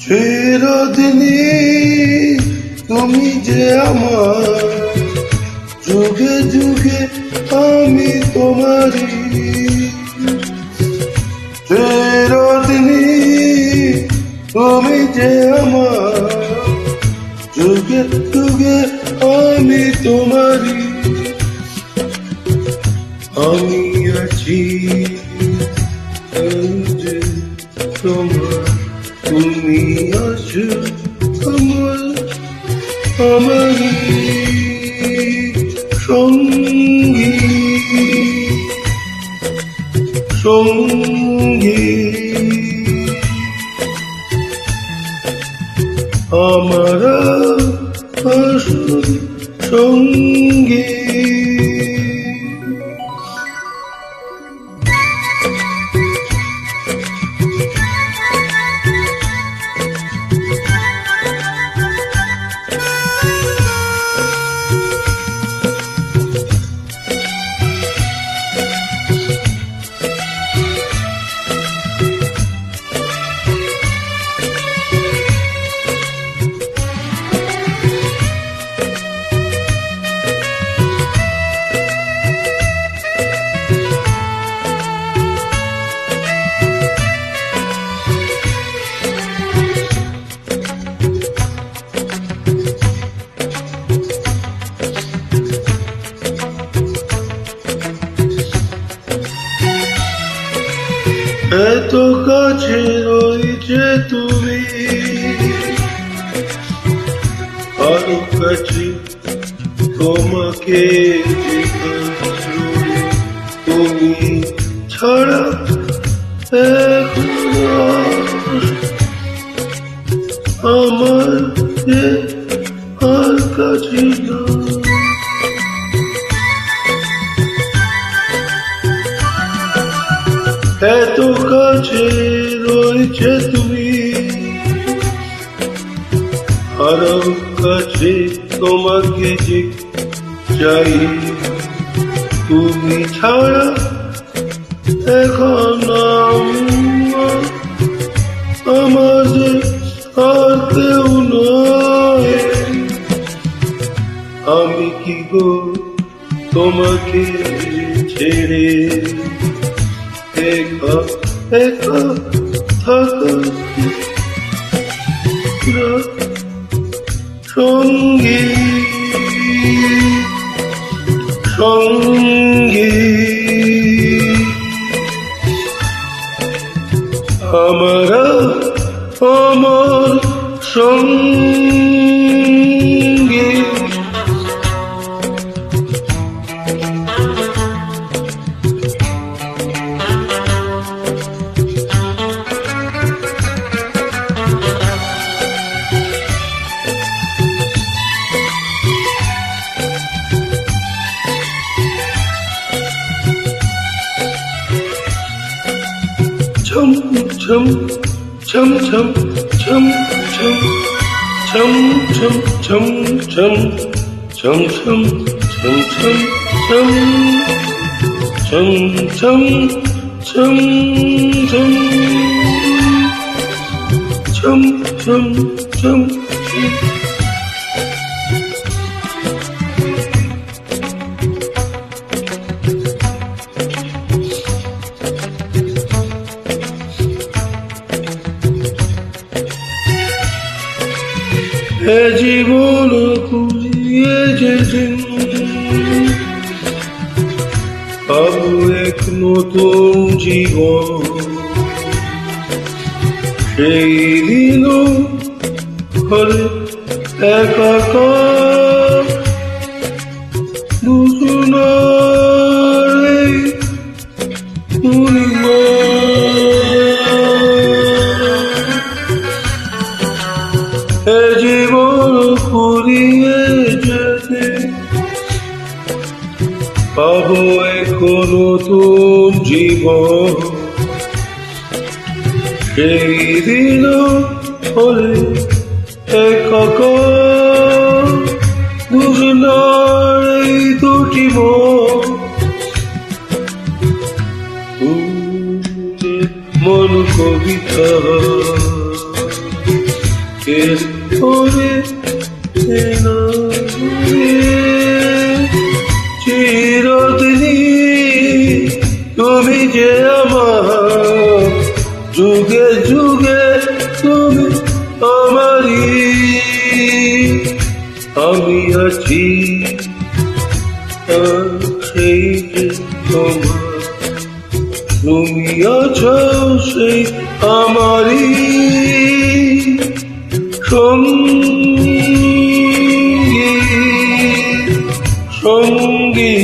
চিরদিনই তুমি যে আমার, যুগে যুগে আমি তোমারই। চিরদিনই তুমি যে আমার, যুগে যুগে আমি তোমারই। আমি আছি যে তোমার, তুমি আছো আমার, আমারই সঙ্গী সঙ্গী, আমার আসল সঙ্গী। এত কাছে রয়েছে তুমি, আরো কাছে তোমাকে তুমি ছাড়া এখন আমার আর কাছে না। এত কাছে রয়েছে তুমি, আরো কাছে তোমাকে যে চাই, তুমি ছাড়া এখন আমাদের আর কেউ নয়। আমি কি গো তোমাকে ছেড়ে একা একা থাকা সঙ্গী সঙ্গী, আমার সঙ্গী। Chum chum chum chum chum chum chum chum chum chum chum chum chum chum chum chum chum chum chum chum. এ জীবন কুড়িয়ে যেদিন পাবো এক নতুন জীবন, সেই দিনও ঘরে একাকার দুজনার এই এ জীবন ফুরিয়ে যেতে পাবো এক নতুন জীবন, সেই দিনও হলে একাকার দুজনার এই দুটি মন কবিতা শেষ করে না চিরদিনই তুমি যে আমার, যুগে যুগে তুমি আমারই। আমি আছি আর সেই যে তোমার, তুমি আছো সেই আমারই সঙ্গী সঙ্গী।